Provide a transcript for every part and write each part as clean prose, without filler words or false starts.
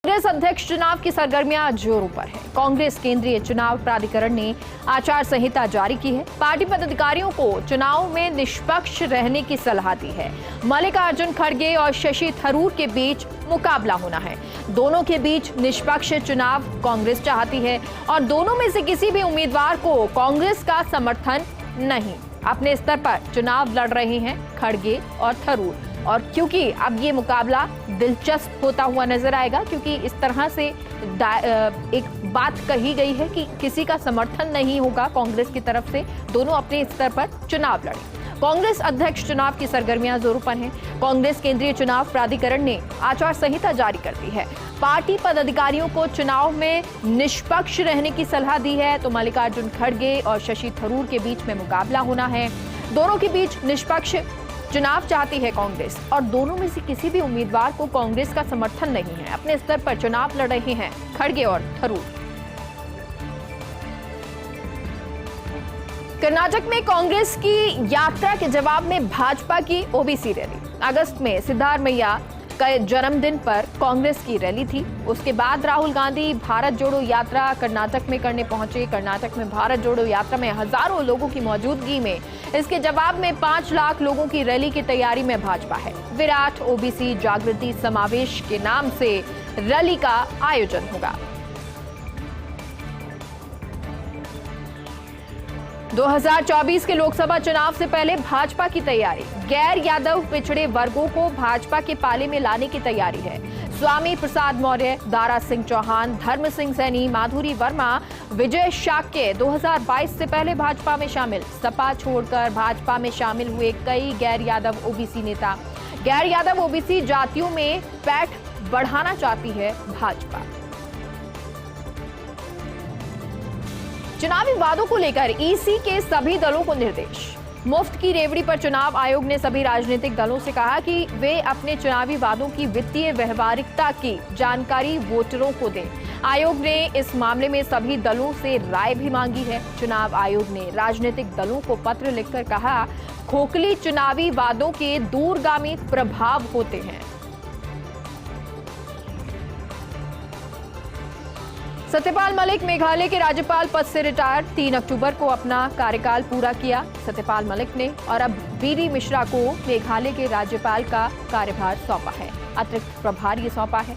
कांग्रेस अध्यक्ष चुनाव की सरगर्मियां जोरों पर है। कांग्रेस केंद्रीय चुनाव प्राधिकरण ने आचार संहिता जारी की है। पार्टी पदाधिकारियों को चुनाव में निष्पक्ष रहने की सलाह दी है। मल्लिकार्जुन खड़गे और शशि थरूर के बीच मुकाबला होना है। दोनों के बीच निष्पक्ष चुनाव कांग्रेस चाहती है और दोनों में से किसी भी उम्मीदवार को कांग्रेस का समर्थन नहीं। अपने स्तर पर चुनाव लड़ रहे हैं खड़गे और थरूर, और क्योंकि अब ये मुकाबला दिलचस्प होता हुआ नजर आएगा, क्योंकि इस तरह से एक बात कही गई है कि किसी का समर्थन नहीं होगा कांग्रेस की तरफ से, दोनों अपने स्तर पर चुनाव लड़े। कांग्रेस अध्यक्ष चुनाव की सरगर्मियां जोरों पर हैं। कांग्रेस केंद्रीय चुनाव प्राधिकरण ने आचार संहिता जारी कर दी है। पार्टी पदाधिकारियों को चुनाव में निष्पक्ष रहने की सलाह दी है। तो मल्लिकार्जुन खड़गे और शशि थरूर के बीच में मुकाबला होना है। दोनों के बीच निष्पक्ष चुनाव चाहती है कांग्रेस और दोनों में से किसी भी उम्मीदवार को कांग्रेस का समर्थन नहीं है। अपने स्तर पर चुनाव लड़ रहे हैं खड़गे और थरूर। कर्नाटक में कांग्रेस की यात्रा के जवाब में भाजपा की ओबीसी रैली। अगस्त में सिद्धारमैया के जन्मदिन पर कांग्रेस की रैली थी। उसके बाद राहुल गांधी भारत जोड़ो यात्रा कर्नाटक में करने पहुंचे। कर्नाटक में भारत जोड़ो यात्रा में हजारों लोगों की मौजूदगी में इसके जवाब में 5 लाख लोगों की रैली की तैयारी में भाजपा है। विराट ओबीसी जागृति समावेश के नाम से रैली का आयोजन होगा। 2024 के लोकसभा चुनाव से पहले भाजपा की तैयारी। गैर यादव पिछड़े वर्गों को भाजपा के पाले में लाने की तैयारी है। स्वामी प्रसाद मौर्य, दारा सिंह चौहान, धर्म सिंह सैनी, माधुरी वर्मा, विजय शाक्य 2022 से पहले भाजपा में शामिल। सपा छोड़कर भाजपा में शामिल हुए कई गैर यादव ओबीसी नेता। गैर यादव ओबीसी जातियों में पैठ बढ़ाना चाहती है भाजपा। चुनावी वादों को लेकर ईसी के सभी दलों को निर्देश। मुफ्त की रेवड़ी पर चुनाव आयोग ने सभी राजनीतिक दलों से कहा कि वे अपने चुनावी वादों की वित्तीय व्यवहारिकता की जानकारी वोटरों को दें। आयोग ने इस मामले में सभी दलों से राय भी मांगी है। चुनाव आयोग ने राजनीतिक दलों को पत्र लिखकर कहा, खोखली चुनावी वादों के दूरगामी प्रभाव होते हैं। सत्यपाल मलिक मेघालय के राज्यपाल पद से रिटायर। 3 अक्टूबर को अपना कार्यकाल पूरा किया सत्यपाल मलिक ने और अब बीडी मिश्रा को मेघालय के राज्यपाल का कार्यभार सौंपा है। अतिरिक्त प्रभार ये सौंपा है।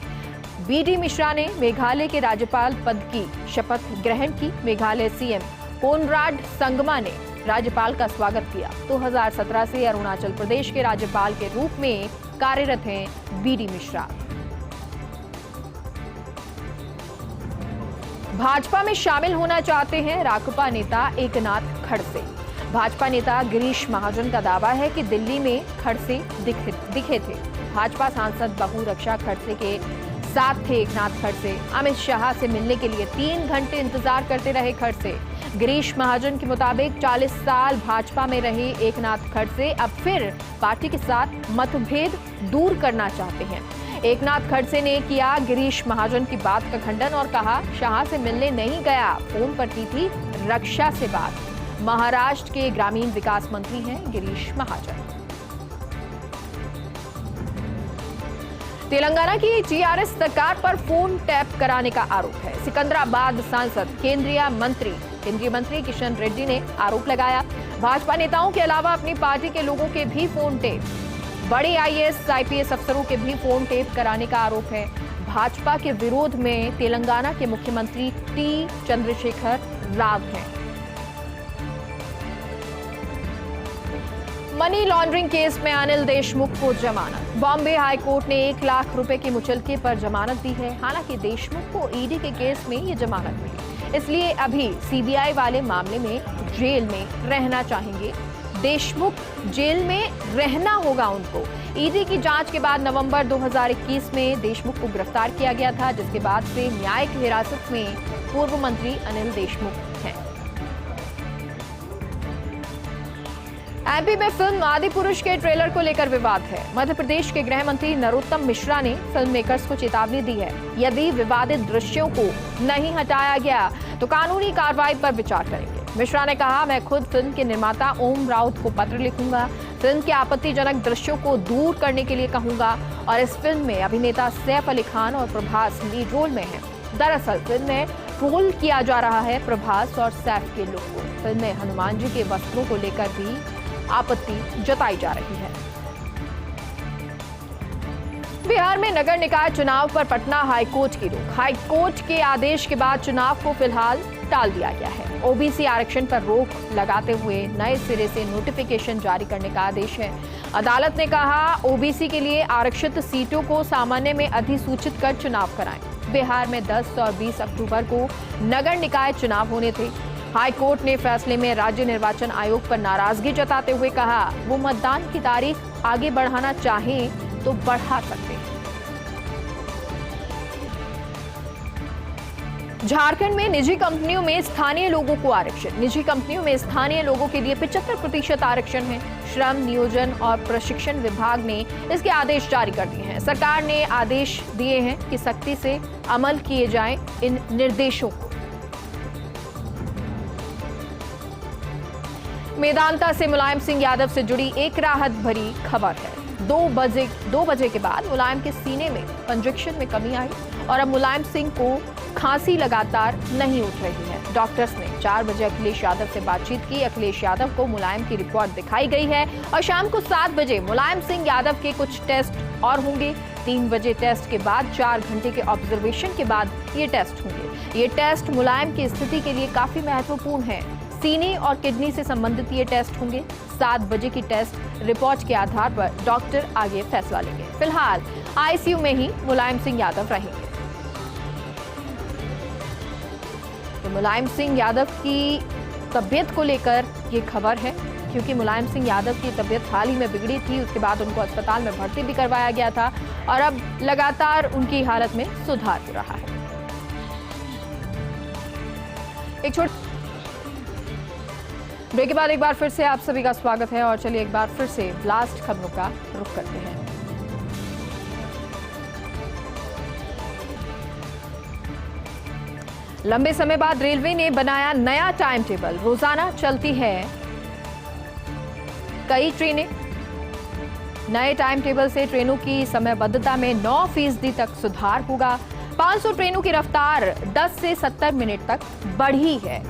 बीडी मिश्रा ने मेघालय के राज्यपाल पद की शपथ ग्रहण की। मेघालय सीएम कोनराड संगमा ने राज्यपाल का स्वागत किया। 2017 से अरुणाचल प्रदेश के राज्यपाल के रूप में कार्यरत हैं बीडी मिश्रा। भाजपा में शामिल होना चाहते हैं राकपा नेता एकनाथ खड़से। भाजपा नेता गिरीश महाजन का दावा है कि दिल्ली में खड़से दिखे थे। भाजपा सांसद बहु रक्षा खड़से के साथ थे एकनाथ खड़से। अमित शाह से मिलने के लिए 3 घंटे इंतजार करते रहे खड़से। गिरीश महाजन के मुताबिक 40 साल भाजपा में रहे एकनाथ खड़से अब फिर पार्टी के साथ मतभेद दूर करना चाहते हैं। एकनाथ खड़से ने किया गिरीश महाजन की बात का खंडन और कहा, शाह से मिलने नहीं गया, फोन पर की थी रक्षा से बात। महाराष्ट्र के ग्रामीण विकास मंत्री हैं गिरीश महाजन। तेलंगाना की टीआरएस सरकार पर फोन टैप कराने का आरोप है। सिकंदराबाद सांसद केंद्रीय मंत्री किशन रेड्डी ने आरोप लगाया। भाजपा नेताओं के अलावा अपनी पार्टी के लोगों के भी फोन टेप, बड़े आईएएस आईपीएस अफसरों के भी फोन टेप कराने का आरोप है। भाजपा के विरोध में तेलंगाना के मुख्यमंत्री टी चंद्रशेखर राव हैं। मनी लॉन्ड्रिंग केस में अनिल देशमुख को जमानत। बॉम्बे हाईकोर्ट ने 1 लाख रुपए के मुचलके पर जमानत दी है। हालांकि देशमुख को ईडी के केस में ये जमानत मिली, इसलिए अभी सीबीआई वाले मामले में जेल में रहना चाहेंगे। देशमुख जेल में रहना होगा उनको। ईडी की जांच के बाद नवंबर 2021 में देशमुख को गिरफ्तार किया गया था, जिसके बाद से न्यायिक हिरासत में पूर्व मंत्री अनिल देशमुख हैं। एमपी में फिल्म आदिपुरुष के ट्रेलर को लेकर विवाद है। मध्य प्रदेश के गृह मंत्री नरोत्तम मिश्रा ने फिल्म मेकर्स को चेतावनी दी है, यदि विवादित दृश्यों को नहीं हटाया गया तो कानूनी कार्रवाई पर विचार करेंगे। मिश्रा ने कहा, मैं खुद फिल्म के निर्माता ओम राउत को पत्र लिखूंगा। फिल्म के आपत्तिजनक दृश्यों को दूर करने के लिए कहूंगा और इस फिल्म में अभिनेता सैफ अली खान और प्रभास लीड रोल में हैं। दरअसल फिल्म में ट्रोल किया जा रहा है प्रभास और सैफ के लुक को। फिल्म में हनुमान जी के वस्त्रों को लेकर भी आपत्ति जताई जा रही है। बिहार में नगर निकाय चुनाव पर पटना हाईकोर्ट की रोक। हाईकोर्ट के आदेश के बाद चुनाव को फिलहाल टाल दिया गया है। ओबीसी आरक्षण पर रोक लगाते हुए नए सिरे से नोटिफिकेशन जारी करने का आदेश है। अदालत ने कहा ओबीसी के लिए आरक्षित सीटों को सामान्य में अधिसूचित कर चुनाव कराएं। बिहार में 10 और 20 अक्टूबर को नगर निकाय चुनाव होने थे। हाईकोर्ट ने फैसले में राज्य निर्वाचन आयोग पर नाराजगी जताते हुए कहा वो मतदान की तारीख आगे बढ़ाना चाहें तो बढ़ा सकते हैं। झारखंड में निजी कंपनियों में स्थानीय लोगों को आरक्षण। निजी कंपनियों में स्थानीय लोगों के लिए 75% आरक्षण है। श्रम नियोजन और प्रशिक्षण विभाग ने इसके आदेश जारी कर दिए हैं। सरकार ने आदेश दिए हैं कि सख्ती से अमल किए जाएं इन निर्देशों को। मेदांता से मुलायम सिंह यादव से जुड़ी एक राहत भरी खबर है। 2 बजे के बाद मुलायम के सीने में कंजक्शन में कमी आई और अब मुलायम सिंह को खांसी लगातार नहीं उठ रही है। डॉक्टर्स ने 4 बजे अखिलेश यादव से बातचीत की। अखिलेश यादव को मुलायम की रिपोर्ट दिखाई गई है और शाम को 7 बजे मुलायम सिंह यादव के कुछ टेस्ट और होंगे। 3 बजे टेस्ट के बाद 4 घंटे के ऑब्जर्वेशन के बाद ये टेस्ट होंगे। ये टेस्ट मुलायम की स्थिति के लिए काफी महत्वपूर्ण है। सीने और किडनी से संबंधित ये टेस्ट होंगे। 7 बजे की टेस्ट रिपोर्ट के आधार पर डॉक्टर आगे फैसला लेंगे। फिलहाल आईसीयू में ही मुलायम सिंह यादव रहेंगे। तो मुलायम सिंह यादव की तबीयत को लेकर ये खबर है, क्योंकि मुलायम सिंह यादव की तबीयत हाल ही में बिगड़ी थी। उसके बाद उनको अस्पताल में भर्ती भी करवाया गया था और अब लगातार उनकी हालत में सुधार हो रहा है। एक छोटे ब्रेक के बाद एक बार फिर से आप सभी का स्वागत है और चलिए एक बार फिर से ब्लास्ट खबरों का रुख करते हैं। लंबे समय बाद रेलवे ने बनाया नया टाइम टेबल। रोजाना चलती है कई ट्रेनें। नए टाइम टेबल से ट्रेनों की समयबद्धता में 9% तक सुधार होगा। 500 ट्रेनों की रफ्तार 10 से 70 मिनट तक बढ़ी है।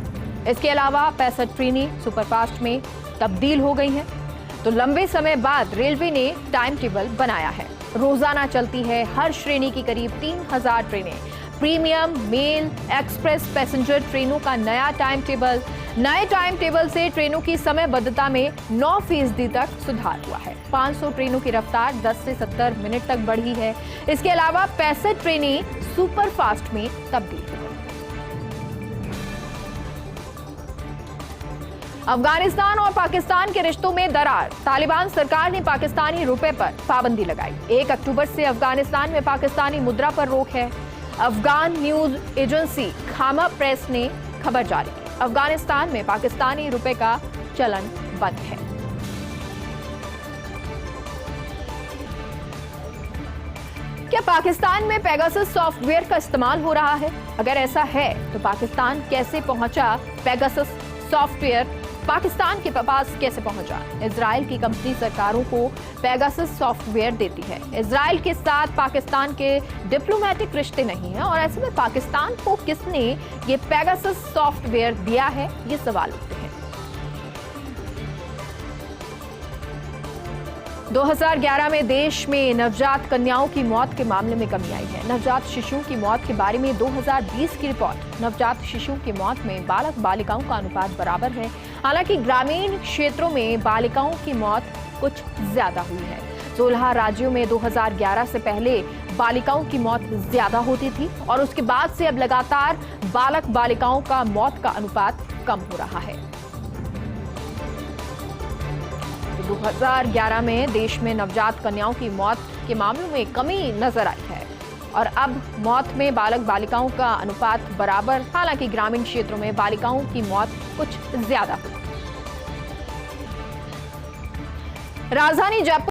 इसके अलावा 65 ट्रेनें सुपरफास्ट में तब्दील हो गई हैं। तो लंबे समय बाद रेलवे ने टाइम टेबल बनाया है। रोजाना चलती है हर श्रेणी की करीब 3000 ट्रेनें। प्रीमियम, मेल, एक्सप्रेस पैसेंजर ट्रेनों का नया टाइम टेबल। नए टाइम टेबल से ट्रेनों की समयबद्धता में 9% तक सुधार हुआ है। 500 ट्रेनों की रफ्तार 10 से 70 मिनट तक बढ़ी है। इसके अलावा 65 ट्रेनें सुपरफास्ट में तब्दील हुई। अफगानिस्तान और पाकिस्तान के रिश्तों में दरार। तालिबान सरकार ने पाकिस्तानी रुपए पर पाबंदी लगाई। 1 अक्टूबर से अफगानिस्तान में पाकिस्तानी मुद्रा पर रोक है। अफगान न्यूज एजेंसी खामा प्रेस ने खबर जारी की। अफगानिस्तान में पाकिस्तानी रुपए का चलन बंद है। क्या पाकिस्तान में पेगासस सॉफ्टवेयर का इस्तेमाल हो रहा है? अगर ऐसा है तो पाकिस्तान कैसे पहुंचा पेगासस सॉफ्टवेयर? पाकिस्तान के पास कैसे पहुंचा? इजराइल की कंपनी सरकारों को पेगासस सॉफ्टवेयर देती है। इजराइल के साथ पाकिस्तान के डिप्लोमेटिक रिश्ते नहीं हैं और ऐसे में पाकिस्तान को किसने ये पेगासस सॉफ्टवेयर दिया है, ये सवाल उठते हैं। 2011 में देश में नवजात कन्याओं की मौत के मामले में कमी आई है। नवजात शिशुओं की मौत के बारे में 2020 की रिपोर्ट। नवजात शिशुओं की मौत में बालक बालिकाओं का अनुपात बराबर है। हालांकि ग्रामीण क्षेत्रों में बालिकाओं की मौत कुछ ज्यादा हुई है। 16 राज्यों में 2011 से पहले बालिकाओं की मौत ज्यादा होती थी और उसके बाद से अब लगातार बालक बालिकाओं का मौत का अनुपात कम हो रहा है। 2011 में देश में नवजात कन्याओं की मौत के मामलों में कमी नजर आई है और अब मौत में बालक बालिकाओं का अनुपात बराबर। हालांकि ग्रामीण क्षेत्रों में बालिकाओं की मौत कुछ ज्यादा हुई। राजधानी जयपुर